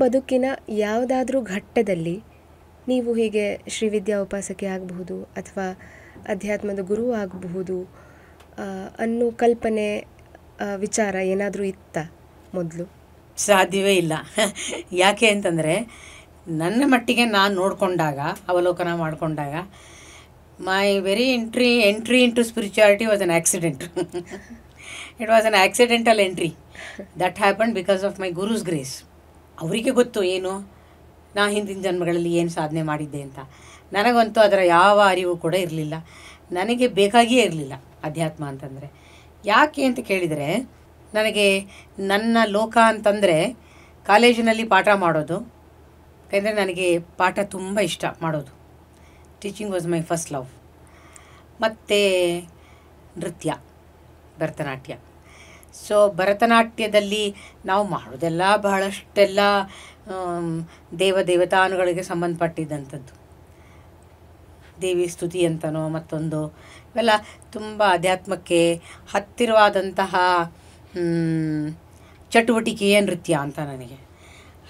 ಬದುಕಿನ ಯಾವುದಾದ್ರೂ ಘಟ್ಟದಲ್ಲಿ ನೀವು ಹೀಗೆ ಶ್ರೀವಿದ್ಯಾ ಉಪಾಸಕೆ ಆಗಬಹುದು ಅಥವಾ ಅಧ್ಯಾತ್ಮದ ಗುರು ಆಗಬಹುದು ಅನ್ನೋ ಕಲ್ಪನೆ ವಿಚಾರ ಏನಾದರೂ ಇತ್ತಾ ಮೊದಲು? ಸಾಧ್ಯವೇ ಇಲ್ಲ. ಯಾಕೆ ಅಂತಂದರೆ ನನ್ನ ಮಟ್ಟಿಗೆ ನಾನು ನೋಡಿಕೊಂಡಾಗ, ಅವಲೋಕನ ಮಾಡಿಕೊಂಡಾಗ, my very entry into spirituality was an accident. It was an accidental entry that happen because of my guru's grace. ಅವರಿಗೆ ಗೊತ್ತು ಏನು ನಾ ಹಿಂದಿನ ಜನ್ಮಗಳಲ್ಲಿ ಏನು ಸಾಧನೆ ಮಾಡಿದ್ದೆ ಅಂತ. ನನಗಂತೂ ಅದರ ಯಾವ ಅರಿವು ಕೂಡ ಇರಲಿಲ್ಲ, ನನಗೆ ಬೇಕಾಗಿಯೇ ಇರಲಿಲ್ಲ ಅಧ್ಯಾತ್ಮ ಅಂತಂದರೆ. ಯಾಕೆ ಅಂತ ಕೇಳಿದರೆ, ನನಗೆ ನನ್ನ ಲೋಕ ಅಂತಂದರೆ ಕಾಲೇಜಿನಲ್ಲಿ ಪಾಠ ಮಾಡೋದು. ಯಾಕೆಂದರೆ ನನಗೆ ಪಾಠ ತುಂಬ ಇಷ್ಟ ಮಾಡೋದು. Teaching was my first love. ಮತ್ತು ನೃತ್ಯ, ಭರತನಾಟ್ಯ. ಸೊ ಭರತನಾಟ್ಯದಲ್ಲಿ ನಾವು ಮಾಡೋದೆಲ್ಲ ಬಹಳಷ್ಟೆಲ್ಲ ದೇವತಾನುಗಳಿಗೆ ಸಂಬಂಧಪಟ್ಟಿದ್ದಂಥದ್ದು. ದೇವಿ ಸ್ತುತಿ ಅಂತನೋ ಮತ್ತೊಂದು, ಇವೆಲ್ಲ ತುಂಬ ಅಧ್ಯಾತ್ಮಕ್ಕೆ ಹತ್ತಿರವಾದಂತಹ ಚಟುವಟಿಕೆಯ ನೃತ್ಯ ಅಂತ ನನಗೆ.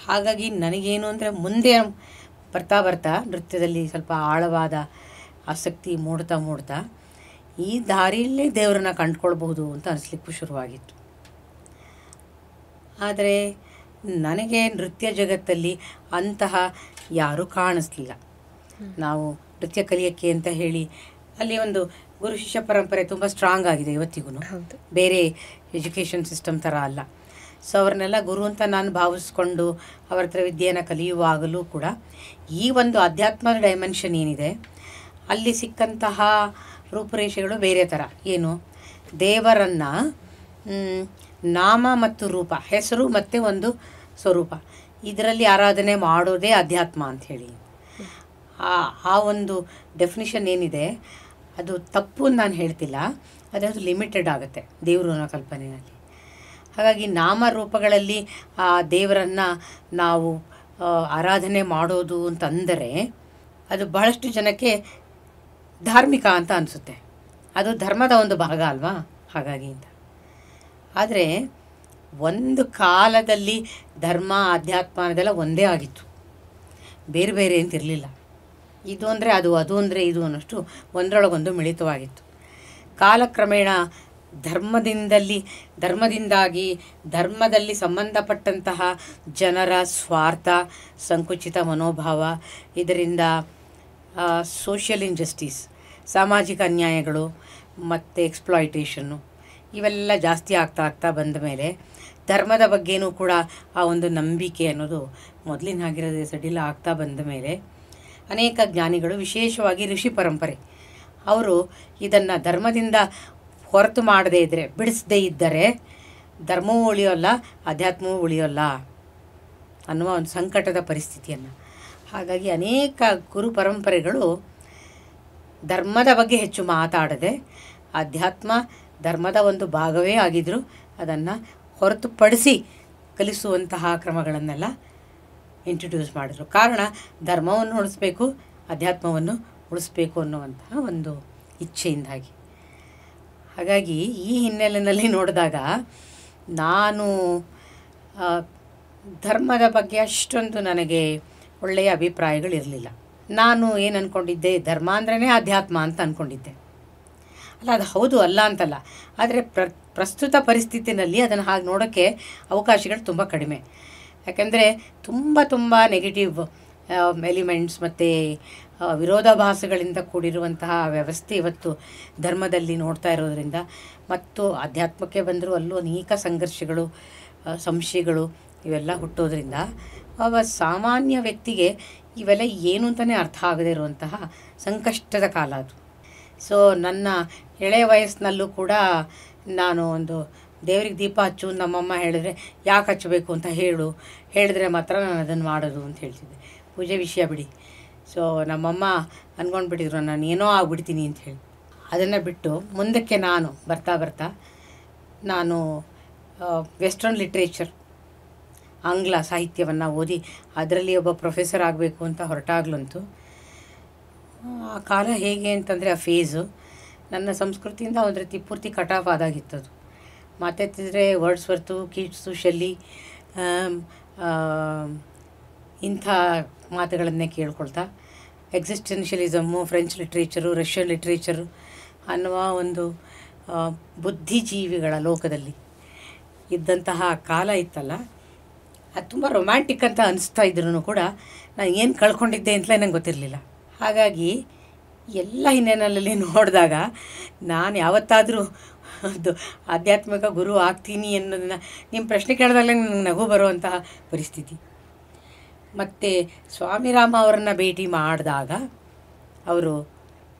ಹಾಗಾಗಿ ನನಗೇನು ಅಂದರೆ ಮುಂದೆ ಬರ್ತಾ ಬರ್ತಾ ನೃತ್ಯದಲ್ಲಿ ಸ್ವಲ್ಪ ಆಳವಾದ ಆಸಕ್ತಿ ಮೂಡ್ತಾ ಈ ದಾರಿಯಲ್ಲೇ ದೇವರನ್ನ ಕಂಡುಕೊಳ್ಬಹುದು ಅಂತ ಅನಿಸ್ಲಿಕ್ಕೂ ಶುರುವಾಗಿತ್ತು. ಆದರೆ ನನಗೆ ನೃತ್ಯ ಜಗತ್ತಲ್ಲಿ ಅಂತಹ ಯಾರೂ ಕಾಣಿಸ್ಲಿಲ್ಲ. ನಾವು ನೃತ್ಯ ಕಲಿಯೋಕ್ಕೆ ಅಂತ ಹೇಳಿ ಅಲ್ಲಿ ಒಂದು ಗುರು ಶಿಷ್ಯ ಪರಂಪರೆ ತುಂಬ ಸ್ಟ್ರಾಂಗ್ ಆಗಿದೆ ಇವತ್ತಿಗೂ, ಬೇರೆ ಎಜುಕೇಷನ್ ಸಿಸ್ಟಮ್ ಥರ ಅಲ್ಲ. ಸೊ ಅವ್ರನ್ನೆಲ್ಲ ಗುರು ಅಂತ ನಾನು ಭಾವಿಸ್ಕೊಂಡು ಅವ್ರ ಹತ್ರ ವಿದ್ಯೆಯನ್ನು ಕಲಿಯುವಾಗಲೂ ಕೂಡ ಈ ಒಂದು ಅಧ್ಯಾತ್ಮದ ಡೈಮೆನ್ಷನ್ ಏನಿದೆ ಅಲ್ಲಿ ಸಿಕ್ಕಂತಹ ರೂಪುರೇಷೆಗಳು ಬೇರೆ ಥರ. ಏನು, ದೇವರನ್ನು ನಾಮ ಮತ್ತು ರೂಪ, ಹೆಸರು ಮತ್ತು ಒಂದು ಸ್ವರೂಪ, ಇದರಲ್ಲಿ ಆರಾಧನೆ ಮಾಡೋದೇ ಅಧ್ಯಾತ್ಮ ಅಂಥೇಳಿ ಆ ಒಂದು ಡೆಫಿನಿಷನ್ ಏನಿದೆ ಅದು ತಪ್ಪು ಅಂತ ನಾನು ಹೇಳ್ತಿಲ್ಲ, ಅದು ಲಿಮಿಟೆಡ್ ಆಗುತ್ತೆ ದೇವರು ಅನ್ನೋ ಕಲ್ಪನೆಯಲ್ಲಿ. ಹಾಗಾಗಿ ನಾಮರೂಪಗಳಲ್ಲಿ ಆ ದೇವರನ್ನು ನಾವು ಆರಾಧನೆ ಮಾಡೋದು ಅಂತಂದರೆ ಅದು ಬಹಳಷ್ಟು ಜನಕ್ಕೆ ಧಾರ್ಮಿಕ ಅಂತ ಅನಿಸುತ್ತೆ. ಅದು ಧರ್ಮದ ಒಂದು ಭಾಗ ಅಲ್ವಾ, ಹಾಗಾಗಿ ಅಂತ. ಆದರೆ ಒಂದು ಕಾಲದಲ್ಲಿ ಧರ್ಮ ಅಧ್ಯಾತ್ಮ ಅನ್ನೋದೆಲ್ಲ ಒಂದೇ ಆಗಿತ್ತು, ಬೇರೆ ಬೇರೆ ಅಂತಿರಲಿಲ್ಲ. ಇದು ಅಂದರೆ ಅದು, ಅದು ಅಂದರೆ ಇದು ಅನ್ನೋಷ್ಟು ಒಂದರೊಳಗೊಂದು ಮಿಳಿತವಾಗಿತ್ತು. ಕಾಲಕ್ರಮೇಣ ಧರ್ಮದಿಂದಾಗಿ ಧರ್ಮದಲ್ಲಿ ಸಂಬಂಧಪಟ್ಟಂತಹ ಜನರ ಸ್ವಾರ್ಥ, ಸಂಕುಚಿತ ಮನೋಭಾವ, ಇದರಿಂದ ಸೋಷಿಯಲ್ ಇನ್ಜಸ್ಟಿಸ್, ಸಾಮಾಜಿಕ ಅನ್ಯಾಯಗಳು ಮತ್ತು ಎಕ್ಸ್ಪ್ಲಾಯಿಟೇಷನ್ನು ಇವೆಲ್ಲ ಜಾಸ್ತಿ ಆಗ್ತಾ ಬಂದ ಮೇಲೆ ಧರ್ಮದ ಬಗ್ಗೆನೂ ಕೂಡ ಆ ಒಂದು ನಂಬಿಕೆ ಅನ್ನೋದು ಮೊದಲಿನ ಆಗಿರೋದೇ ಸಡಿಲ ಆಗ್ತಾ ಬಂದ ಮೇಲೆ ಅನೇಕ ಜ್ಞಾನಿಗಳು, ವಿಶೇಷವಾಗಿ ಋಷಿ ಪರಂಪರೆ, ಅವರು ಇದನ್ನು ಧರ್ಮದಿಂದ ಹೊರತು ಮಾಡದೇ ಇದ್ದರೆ, ಬಿಡಿಸದೇ ಇದ್ದರೆ ಧರ್ಮವೂ ಉಳಿಯೋಲ್ಲ, ಅಧ್ಯಾತ್ಮವೂ ಉಳಿಯೋಲ್ಲ ಅನ್ನುವ ಒಂದು ಸಂಕಟದ ಪರಿಸ್ಥಿತಿಯನ್ನು. ಹಾಗಾಗಿ ಅನೇಕ ಗುರು ಪರಂಪರೆಗಳು ಧರ್ಮದ ಬಗ್ಗೆ ಹೆಚ್ಚು ಮಾತಾಡದೆ ಅಧ್ಯಾತ್ಮ ಧರ್ಮದ ಒಂದು ಭಾಗವೇ ಆಗಿದ್ದರೂ ಅದನ್ನು ಹೊರತುಪಡಿಸಿ ಕಲಿಸುವಂತಹ ಕ್ರಮಗಳನ್ನೆಲ್ಲ ಇಂಟ್ರೊಡ್ಯೂಸ್ ಮಾಡಿದರು. ಕಾರಣ ಧರ್ಮವನ್ನು ಉಳಿಸ್ಬೇಕು, ಅಧ್ಯಾತ್ಮವನ್ನು ಉಳಿಸ್ಬೇಕು ಅನ್ನುವಂತಹ ಒಂದು ಇಚ್ಛೆಯಿಂದಾಗಿ. ಹಾಗಾಗಿ ಈ ಹಿನ್ನೆಲೆಯಲ್ಲಿ ನೋಡಿದಾಗ ನಾನು ಧರ್ಮದ ಬಗ್ಗೆ ಅಷ್ಟೊಂದು ನನಗೆ ಒಳ್ಳೆಯ ಅಭಿಪ್ರಾಯಗಳಿರಲಿಲ್ಲ. ನಾನು ಏನು ಅಂದ್ಕೊಂಡಿದ್ದೆ, ಧರ್ಮ ಅಂದ್ರೇ ಅಧ್ಯಾತ್ಮ ಅಂತ ಅಂದ್ಕೊಂಡಿದ್ದೆ. ಅಲ್ಲ, ಅದು ಹೌದು ಅಲ್ಲ ಅಂತಲ್ಲ, ಆದರೆ ಪ್ರಸ್ತುತ ಪರಿಸ್ಥಿತಿನಲ್ಲಿ ಅದನ್ನು ಹಾಗೆ ನೋಡೋಕ್ಕೆ ಅವಕಾಶಗಳು ತುಂಬ ಕಡಿಮೆ. ಯಾಕೆಂದರೆ ತುಂಬ ನೆಗೆಟಿವ್ ಎಲಿಮೆಂಟ್ಸ್ ಮತ್ತು ವಿರೋಧಾಭಾಸಗಳಿಂದ ಕೂಡಿರುವಂತಹ ವ್ಯವಸ್ಥೆ ಇವತ್ತು ಧರ್ಮದಲ್ಲಿ ನೋಡ್ತಾ ಇರೋದರಿಂದ, ಮತ್ತು ಅಧ್ಯಾತ್ಮಕ್ಕೆ ಬಂದರೂ ಅಲ್ಲೂ ಅನೇಕ ಸಂಘರ್ಷಗಳು, ಸಂಶಯಗಳು ಇವೆಲ್ಲ ಹುಟ್ಟೋದ್ರಿಂದ ಒಬ್ಬ ಸಾಮಾನ್ಯ ವ್ಯಕ್ತಿಗೆ ಇವೆಲ್ಲ ಏನು ಅಂತಲೇ ಅರ್ಥ ಆಗದೇ ಇರುವಂತಹ ಸಂಕಷ್ಟದ ಕಾಲ ಅದು. ಸೊ ನನ್ನ ಎಳೆಯ ವಯಸ್ಸಿನಲ್ಲೂ ಕೂಡ ನಾನು ಒಂದು ದೇವ್ರಿಗೆ ದೀಪ ಹಚ್ಚು ನಮ್ಮಮ್ಮ ಹೇಳಿದ್ರೆ ಯಾಕೆ ಹಚ್ಚಬೇಕು ಅಂತ ಹೇಳಿದ್ರೆ ಮಾತ್ರ ನಾನು ಅದನ್ನು ಮಾಡೋದು ಅಂತ ಹೇಳ್ತಿದ್ದೆ. ಪೂಜೆ ವಿಷಯ ಬಿಡಿ. ಸೊ ನಮ್ಮಮ್ಮ ಅಂದ್ಕೊಂಡ್ಬಿಟ್ಟಿದ್ರು ನಾನು ಏನೋ ಆಗ್ಬಿಡ್ತೀನಿ ಅಂತ ಹೇಳಿ. ಅದನ್ನು ಬಿಟ್ಟು ಮುಂದಕ್ಕೆ ನಾನು ಬರ್ತಾ ನಾನು ವೆಸ್ಟರ್ನ್ ಲಿಟ್ರೇಚರ್, ಆಂಗ್ಲ ಸಾಹಿತ್ಯವನ್ನು ಓದಿ ಅದರಲ್ಲಿ ಒಬ್ಬ ಪ್ರೊಫೆಸರ್ ಆಗಬೇಕು ಅಂತ ಹೊರಟಾಗ್ಲಂತೂ ಆ ಕಾಲ ಹೇಗೆ ಅಂತಂದರೆ ಆ ಫೇಸು ನನ್ನ ಸಂಸ್ಕೃತಿಯಿಂದ ಒಂದು ರೀತಿ ಪೂರ್ತಿ ಕಟಾಫ್ ಆದಾಗಿತ್ತದು. ಮಾತೆತ್ತಿದ್ರೆ ವರ್ಡ್ಸ್ವರ್ತು, ಕೀಟ್ಸು, ಶೆಲ್ಲಿ, ಇಂಥ ಮಾತುಗಳನ್ನೇ ಕೇಳ್ಕೊಳ್ತಾ ಎಕ್ಸಿಸ್ಟೆನ್ಷಿಯಲಿಸಮ್ಮು, ಫ್ರೆಂಚ್ ಲಿಟ್ರೇಚರು, ರಷ್ಯನ್ ಲಿಟ್ರೇಚರು ಅನ್ನುವ ಒಂದು ಬುದ್ಧಿಜೀವಿಗಳ ಲೋಕದಲ್ಲಿ ಇದ್ದಂತಹ ಕಾಲ ಇತ್ತಲ್ಲ, ಅದು ತುಂಬ ರೊಮ್ಯಾಂಟಿಕ್ ಅಂತ ಅನಿಸ್ತಾ ಇದ್ರೂ ಕೂಡ ನಾನು ಏನು ಕಳ್ಕೊಂಡಿದ್ದೆ ಅಂತಲೇ ನಂಗೆ ಗೊತ್ತಿರಲಿಲ್ಲ. ಹಾಗಾಗಿ ಎಲ್ಲ ಹಿನ್ನೆಲೆಯಲ್ಲಿ ನೋಡಿದಾಗ ನಾನು ಯಾವತ್ತಾದರೂ ಒಂದು ಆಧ್ಯಾತ್ಮಿಕ ಗುರು ಆಗ್ತೀನಿ ಅನ್ನೋದನ್ನು ನಿಮ್ಮ ಪ್ರಶ್ನೆ ಕೇಳಿದಾಗಲೇ ನನಗೆ ನಗು ಬರುವಂತಹ ಪರಿಸ್ಥಿತಿ. ಮತ್ತು ಸ್ವಾಮಿರಾಮ ಅವರನ್ನು ಭೇಟಿ ಮಾಡಿದಾಗ ಅವರು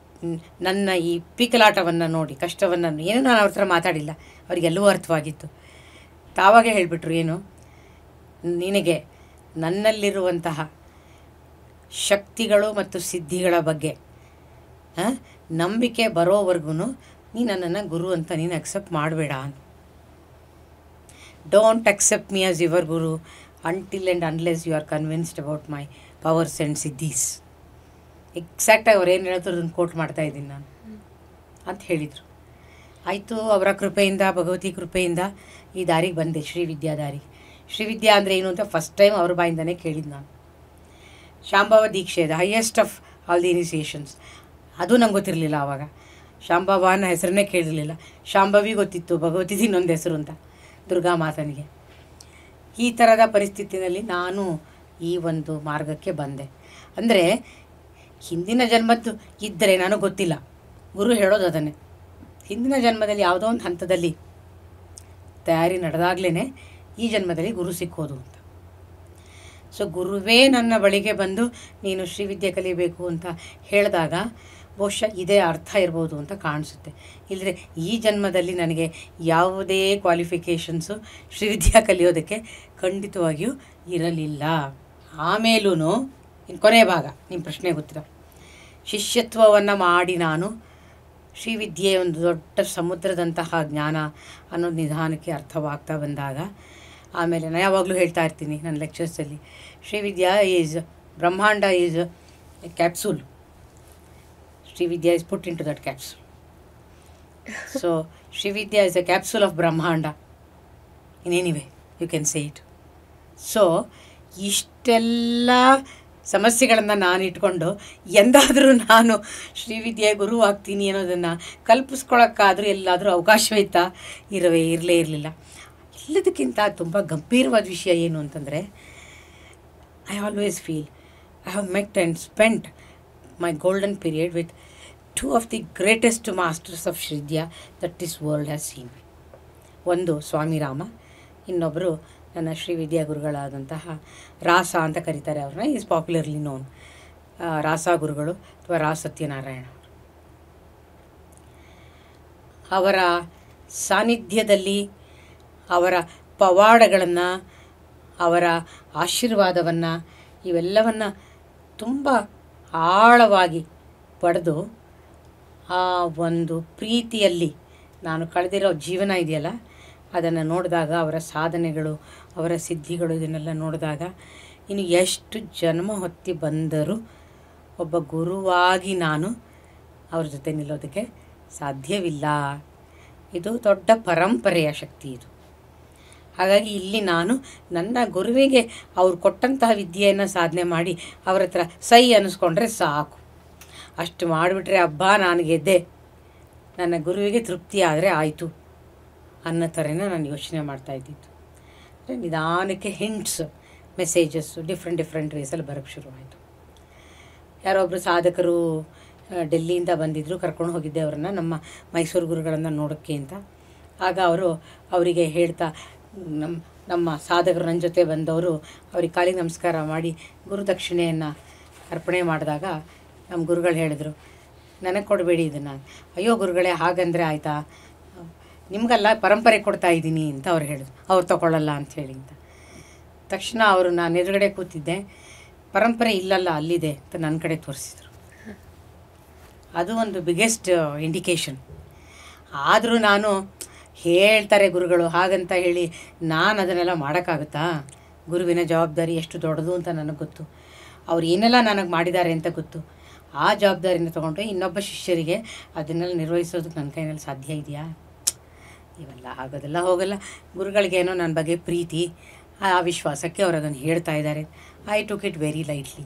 ನನ್ನ ಈ ಪೀಕಲಾಟವನ್ನು ನೋಡಿ, ಕಷ್ಟವನ್ನು ಏನೂ ನಾನು ಅವ್ರ ಹತ್ರ ಮಾತಾಡಿಲ್ಲ, ಅವರಿಗೆಲ್ಲವೂ ಅರ್ಥವಾಗಿತ್ತು. ತಾವಾಗೇ ಹೇಳಿಬಿಟ್ರು, ಏನು ನಿನಗೆ ನನ್ನಲ್ಲಿರುವಂತಹ ಶಕ್ತಿಗಳು ಮತ್ತು ಸಿದ್ಧಿಗಳ ಬಗ್ಗೆ ನಂಬಿಕೆ ಬರೋವರೆಗೂ ನೀ ನನ್ನನ್ನು ಗುರು ಅಂತ ನೀನು ಅಕ್ಸೆಪ್ಟ್ ಮಾಡಬೇಡ. Don't accept me as your guru until and unless you are convinced about my powers and siddhis. ಎಕ್ಸಾಕ್ಟಾಗಿ ಅವ್ರು ಏನು ಹೇಳಿದ್ರು ಅದನ್ನು ಕೋಟ್ ಮಾಡ್ತಾಯಿದ್ದೀನಿ ನಾನು ಅಂತ ಹೇಳಿದರು. ಆಯಿತು, ಅವರ ಕೃಪೆಯಿಂದ, ಭಗವತಿ ಕೃಪೆಯಿಂದ ಈ ದಾರಿಗೆ ಬಂದೆ, ಶ್ರೀವಿದ್ಯಾ ದಾರಿಗೆ. ಶ್ರೀವಿದ್ಯಾ ಅಂದರೆ ಏನು ಅಂತ ಫಸ್ಟ್ ಟೈಮ್ ಅವ್ರ ಬಾಯಿಂದನೇ ಕೇಳಿದ್ದು ನಾನು. ಶಾಂಭವ ದೀಕ್ಷೆ, the highest of all the initiations, ಅದು ನಂಗೆ ಗೊತ್ತಿರಲಿಲ್ಲ ಆವಾಗ. ಶಾಂಭವ ಅನ್ನೋ ಹೆಸರನ್ನೇ ಕೇಳಿರಲಿಲ್ಲ. ಶಾಂಭವಿ ಗೊತ್ತಿತ್ತು, ಭಗವತಿದು ಇನ್ನೊಂದು ಹೆಸರು ಅಂತ, ದುರ್ಗಾ ಮಾತನಿಗೆ. ಈ ಥರದ ಪರಿಸ್ಥಿತಿಯಲ್ಲಿ ನಾನು ಈ ಒಂದು ಮಾರ್ಗಕ್ಕೆ ಬಂದೆ. ಅಂದರೆ ಹಿಂದಿನ ಜನ್ಮದ್ದು ಇದ್ದರೆ ನನಗೆ ಗೊತ್ತಿಲ್ಲ, ಗುರು ಹೇಳೋದು ಅದನ್ನೇ. ಹಿಂದಿನ ಜನ್ಮದಲ್ಲಿ ಯಾವುದೋ ಒಂದು ಹಂತದಲ್ಲಿ ತಯಾರಿ ನಡೆದಾಗಲೇ ಈ ಜನ್ಮದಲ್ಲಿ ಗುರು ಸಿಕ್ಕೋದು ಅಂತ. ಸೊ ಗುರುವೇ ನನ್ನ ಬಳಿಗೆ ಬಂದು ನೀನು ಶ್ರೀವಿದ್ಯೆ ಕಲಿಬೇಕು ಅಂತ ಹೇಳಿದಾಗ ಬಹುಶಃ ಇದೇ ಅರ್ಥ ಇರ್ಬೋದು ಅಂತ ಕಾಣಿಸುತ್ತೆ. ಇಲ್ಲದ್ರೆ ಈ ಜನ್ಮದಲ್ಲಿ ನನಗೆ ಯಾವುದೇ ಕ್ವಾಲಿಫಿಕೇಷನ್ಸು ಶ್ರೀವಿದ್ಯಾ ಕಲಿಯೋದಕ್ಕೆ ಖಂಡಿತವಾಗಿಯೂ ಇರಲಿಲ್ಲ. ಆಮೇಲೂ ಇನ್ನು ಕೊನೆಯ ಭಾಗ ನಿಮ್ಮ ಪ್ರಶ್ನೆ ಗೊತ್ತಿಲ್ಲ. ಶಿಷ್ಯತ್ವವನ್ನು ಮಾಡಿ ನಾನು ಶ್ರೀವಿದ್ಯೆ ಒಂದು ದೊಡ್ಡ ಸಮುದ್ರದಂತಹ ಜ್ಞಾನ ಅನ್ನೋ ನಿಧಾನಕ್ಕೆ ಅರ್ಥವಾಗ್ತಾ ಬಂದಾಗ, ಆಮೇಲೆ ನಾನು ಯಾವಾಗಲೂ ಹೇಳ್ತಾ ಇರ್ತೀನಿ ನನ್ನ ಲೆಕ್ಚರ್ಸಲ್ಲಿ, ಶ್ರೀವಿದ್ಯಾ ಈಸ್ ಬ್ರಹ್ಮಾಂಡ is a capsule. Srividya is put into that capsule. So, Srividya is a capsule of Brahmanda. In any way, you can say it. So, ಇಷ್ಟೆಲ್ಲ ಸಮಸ್ಯೆಗಳನ್ನು ನಾನು ಇಟ್ಕೊಂಡು ಎಂದಾದರೂ ನಾನು ಶ್ರೀವಿದ್ಯೆ ಗುರು ಆಗ್ತೀನಿ ಅನ್ನೋದನ್ನು ಕಲ್ಪಿಸ್ಕೊಳ್ಳೋಕ್ಕಾದರೂ ಎಲ್ಲಾದರೂ ಅವಕಾಶವಿತ್ತಾ? ಇರಲೇ ಇರಲಿಲ್ಲ. ಎಲ್ಲದಕ್ಕಿಂತ ತುಂಬ ಗಂಭೀರವಾದ ವಿಷಯ ಏನು ಅಂತಂದರೆ, I always feel I have met and spent my golden period with two of the greatest masters of Shridya that this world has seen. ಒಂದು ಸ್ವಾಮಿರಾಮ, ಇನ್ನೊಬ್ಬರು ನನ್ನ ಶ್ರೀವಿದ್ಯಾ ಗುರುಗಳಾದಂತಹ ರಾಸ ಅಂತ ಕರೀತಾರೆ ಅವ್ರನ್ನ. ಈಸ್ ಪಾಪ್ಯುಲರ್ಲಿ ನೋನ್ ರಾಸ ಗುರುಗಳು ಅಥವಾ ರಾಸ ಸತ್ಯನಾರಾಯಣ. ಅವರ ಸಾನ್ನಿಧ್ಯದಲ್ಲಿ ಅವರ ಪವಾಡಗಳನ್ನು, ಅವರ ಆಶೀರ್ವಾದವನ್ನು, ಇವೆಲ್ಲವನ್ನು ತುಂಬ ಆಳವಾಗಿ ಪಡೆದು ಆ ಒಂದು ಪ್ರೀತಿಯಲ್ಲಿ ನಾನು ಕಳೆದಿರೋ ಜೀವನ ಇದೆಯಲ್ಲ, ಅದನ್ನು ನೋಡಿದಾಗ, ಅವರ ಸಾಧನೆಗಳು, ಅವರ ಸಿದ್ಧಿಗಳು, ಇದನ್ನೆಲ್ಲ ನೋಡಿದಾಗ ಇನ್ನು ಎಷ್ಟು ಜನ್ಮ ಹೊತ್ತಿ ಬಂದರೂ ಒಬ್ಬ ಗುರುವಾಗಿ ನಾನು ಅವ್ರ ಜೊತೆ ನಿಲ್ಲೋದಕ್ಕೆ ಸಾಧ್ಯವಿಲ್ಲ. ಇದು ದೊಡ್ಡ ಪರಂಪರೆಯ ಶಕ್ತಿ ಇದು. ಹಾಗಾಗಿ ಇಲ್ಲಿ ನಾನು ನನ್ನ ಗುರುವಿಗೆ ಅವ್ರು ಕೊಟ್ಟಂತಹ ವಿದ್ಯೆಯನ್ನು ಸಾಧನೆ ಮಾಡಿ ಅವ್ರ ಹತ್ರ ಸೈ ಅನ್ನಿಸ್ಕೊಂಡ್ರೆ ಸಾಕು. ಅಷ್ಟು ಮಾಡಿಬಿಟ್ರೆ ಹಬ್ಬ, ನಾನು ಗೆದ್ದೆ, ನನ್ನ ಗುರುವಿಗೆ ತೃಪ್ತಿ ಆದರೆ ಆಯಿತು ಅನ್ನೋ ಥರನೇ ನಾನು ಯೋಚನೆ ಮಾಡ್ತಾಯಿದ್ದಿದ್ದು. ಅಂದರೆ ನಿಧಾನಕ್ಕೆ ಹಿಂಟ್ಸ್, ಮೆಸೇಜಸ್ಸು ಡಿಫ್ರೆಂಟ್ ವೇಸಲ್ಲಿ ಬರೋಕ್ಕೆ ಶುರುವಾಯಿತು. ಯಾರೊಬ್ಬರು ಸಾಧಕರು ಡೆಲ್ಲಿಯಿಂದ ಬಂದಿದ್ದರು, ಕರ್ಕೊಂಡು ಹೋಗಿದ್ದೆ ಅವರನ್ನು ನಮ್ಮ ಮೈಸೂರು ಗುರುಗಳನ್ನು ನೋಡೋಕ್ಕೆ ಅಂತ. ಆಗ ಅವರಿಗೆ ಹೇಳ್ತಾ, ನಮ್ಮ ಸಾಧಕರು ನನ್ನ ಜೊತೆ ಬಂದವರು ಅವ್ರಿಗೆ ಕಾಲಿಗೆ ನಮಸ್ಕಾರ ಮಾಡಿ ಗುರುದಕ್ಷಿಣೆಯನ್ನು ಅರ್ಪಣೆ ಮಾಡಿದಾಗ ನಮ್ಮ ಗುರುಗಳು ಹೇಳಿದ್ರು, ನನಗೆ ಕೊಡಬೇಡಿ ಇದನ್ನು. ಅಯ್ಯೋ ಗುರುಗಳೇ, ಹಾಗಂದರೆ ಆಯಿತಾ, ನಿಮಗೆಲ್ಲ ಪರಂಪರೆ ಕೊಡ್ತಾ ಇದ್ದೀನಿ ಅಂತ ಅವ್ರು ಹೇಳಿದ್ರು. ಅವ್ರು ತಗೊಳ್ಳಲ್ಲ ಅಂಥೇಳಿ ಅಂತ. ತಕ್ಷಣ ಅವರು, ನಾನು ಎದುರುಗಡೆ ಕೂತಿದ್ದೆ, ಪರಂಪರೆ ಇಲ್ಲಲ್ಲ ಅಲ್ಲಿದೆ ಅಂತ ನನ್ನ ಕಡೆ ತೋರಿಸಿದ್ರು. ಅದು ಒಂದು ಬಿಗ್ಗೆಸ್ಟ್ ಇಂಡಿಕೇಶನ್. ಆದರೂ ನಾನು ಹೇಳ್ತಾರೆ ಗುರುಗಳು ಹಾಗಂತ ಹೇಳಿ ನಾನು ಅದನ್ನೆಲ್ಲ ಮಾಡೋಕ್ಕಾಗುತ್ತಾ? ಗುರುವಿನ ಜವಾಬ್ದಾರಿ ಎಷ್ಟು ದೊಡ್ಡದು ಅಂತ ನನಗೆ ಗೊತ್ತು. ಅವ್ರು ಏನೆಲ್ಲ ನನಗೆ ಮಾಡಿದ್ದಾರೆ ಅಂತ ಗೊತ್ತು. ಆ ಜವಾಬ್ದಾರಿನ ತೊಗೊಂಡು ಇನ್ನೊಬ್ಬ ಶಿಷ್ಯರಿಗೆ ಅದನ್ನೆಲ್ಲ ನಿರ್ವಹಿಸೋದಕ್ಕೆ ನನ್ನ ಕೈಯಲ್ಲಿ ಸಾಧ್ಯ ಇದೆಯಾ? ಇವೆಲ್ಲ ಆಗೋದೆಲ್ಲ ಹೋಗಲ್ಲ. ಗುರುಗಳಿಗೇನೋ ನನ್ನ ಬಗ್ಗೆ ಪ್ರೀತಿ, ಆ ವಿಶ್ವಾಸಕ್ಕೆ ಅವರು ಅದನ್ನು ಹೇಳ್ತಾ ಇದ್ದಾರೆ. I took it very lightly.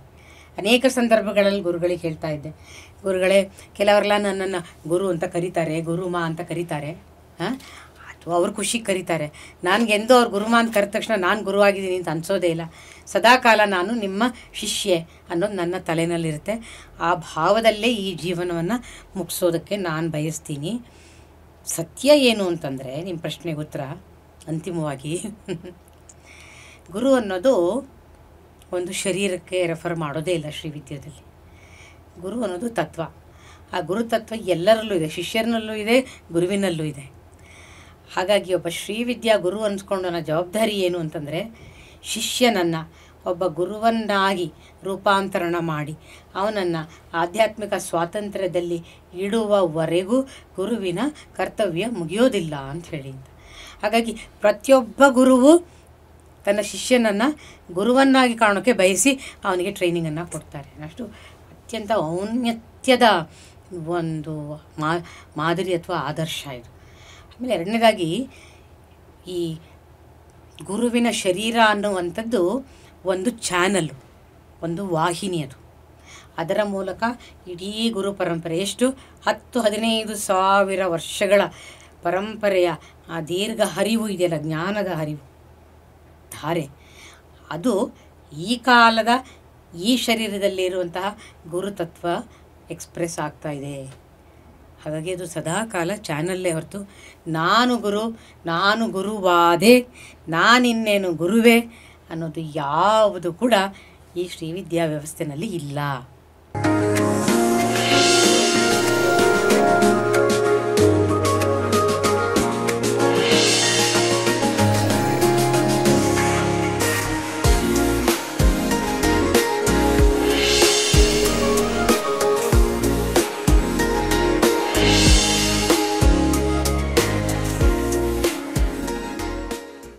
ಅನೇಕ ಸಂದರ್ಭಗಳಲ್ಲಿ ಗುರುಗಳಿಗೆ ಹೇಳ್ತಾ ಇದ್ದೆ, ಗುರುಗಳೇ ಕೆಲವರೆಲ್ಲ ನನ್ನನ್ನು ಗುರು ಅಂತ ಕರೀತಾರೆ, ಗುರುಮಾ ಅಂತ ಕರೀತಾರೆ, ಹಾಂ, ಅಥವಾ ಅವ್ರು ಖುಷಿಗೆ ಕರೀತಾರೆ. ನನಗೆಂದೂ ಅವ್ರು ಗುರುಮಾ ಅಂತ ಕರೆದ ತಕ್ಷಣ ನಾನು ಗುರುವಾಗಿದ್ದೀನಿ ಅಂತ ಅನಿಸೋದೇ ಇಲ್ಲ. ಸದಾಕಾಲ ನಾನು ನಿಮ್ಮ ಶಿಷ್ಯೆ ಅನ್ನೋದು ನನ್ನ ತಲೆನಲ್ಲಿರುತ್ತೆ. ಆ ಭಾವದಲ್ಲೇ ಈ ಜೀವನವನ್ನು ಮುಗಿಸೋದಕ್ಕೆ ನಾನು ಬಯಸ್ತೀನಿ. ಸತ್ಯ ಏನು ಅಂತಂದರೆ, ನಿಮ್ಮ ಪ್ರಶ್ನೆಗೆ ಉತ್ತರ ಅಂತಿಮವಾಗಿ ಗುರು ಅನ್ನೋದು ಒಂದು ಶರೀರಕ್ಕೆ ರೆಫರ್ ಮಾಡೋದೇ ಇಲ್ಲ ಶ್ರೀವಿದ್ಯಾದಲ್ಲಿ. ಗುರು ಅನ್ನೋದು ತತ್ವ. ಆ ಗುರುತತ್ವ ಎಲ್ಲರಲ್ಲೂ ಇದೆ, ಶಿಷ್ಯರನಲ್ಲೂ ಇದೆ, ಗುರುವಿನಲ್ಲೂ ಇದೆ. ಹಾಗಾಗಿ ಒಬ್ಬ ಶ್ರೀವಿದ್ಯಾ ಗುರು ಅನ್ನಿಸ್ಕೊಂಡನ ಜವಾಬ್ದಾರಿ ಏನು ಅಂತಂದರೆ, ಶಿಷ್ಯನನ್ನು ಒಬ್ಬ ಗುರುವನ್ನಾಗಿ ರೂಪಾಂತರಣ ಮಾಡಿ ಅವನನ್ನು ಆಧ್ಯಾತ್ಮಿಕ ಸ್ವಾತಂತ್ರ್ಯದಲ್ಲಿ ಇಡುವವರೆಗೂ ಗುರುವಿನ ಕರ್ತವ್ಯ ಮುಗಿಯೋದಿಲ್ಲ ಅಂತ ಹೇಳಿ. ಹಾಗಾಗಿ ಪ್ರತಿಯೊಬ್ಬ ಗುರುವು ತನ್ನ ಶಿಷ್ಯನನ್ನು ಗುರುವನ್ನಾಗಿ ಕಾಣೋಕ್ಕೆ ಬಯಸಿ ಅವನಿಗೆ ಟ್ರೈನಿಂಗನ್ನು ಕೊಡ್ತಾರೆ. ಅಷ್ಟು ಅತ್ಯಂತ ಔನ್ನತ್ಯದ ಒಂದು ಮಾದರಿ ಅಥವಾ ಆದರ್ಶ ಇದು. ಆಮೇಲೆ ಎರಡನೇದಾಗಿ, ಈ ಗುರುವಿನ ಶರೀರ ಅನ್ನುವಂಥದ್ದು ಒಂದು ಚಾನಲ್ಲು, ಒಂದು ವಾಹಿನಿ. ಅದು ಅದರ ಮೂಲಕ ಇಡೀ ಗುರು ಪರಂಪರೆ, ಎಷ್ಟು 10-15 ಸಾವಿರ ವರ್ಷಗಳ ಪರಂಪರೆಯ ಆ ದೀರ್ಘ ಹರಿವು ಇದೆಯಲ್ಲ, ಜ್ಞಾನದ ಹರಿವು ಧಾರೆ, ಅದು ಈ ಕಾಲದ ಈ ಶರೀರದಲ್ಲಿ ಇರುವಂತಹ ಗುರುತತ್ವ ಎಕ್ಸ್ಪ್ರೆಸ್ ಆಗ್ತಾ ಇದೆ. ಹಾಗಾಗಿ ಅದು ಸದಾಕಾಲ ಚಾನಲ್ಲೇ ಹೊರತು ನಾನು ಗುರುವಾದೆ, ನಾನಿನ್ನೇನು ಗುರುವೇ ಅನ್ನೋದು ಯಾವುದು ಕೂಡ ಈ ಶ್ರೀವಿದ್ಯಾ ವ್ಯವಸ್ಥೆಯಲ್ಲಿ ಇಲ್ಲ.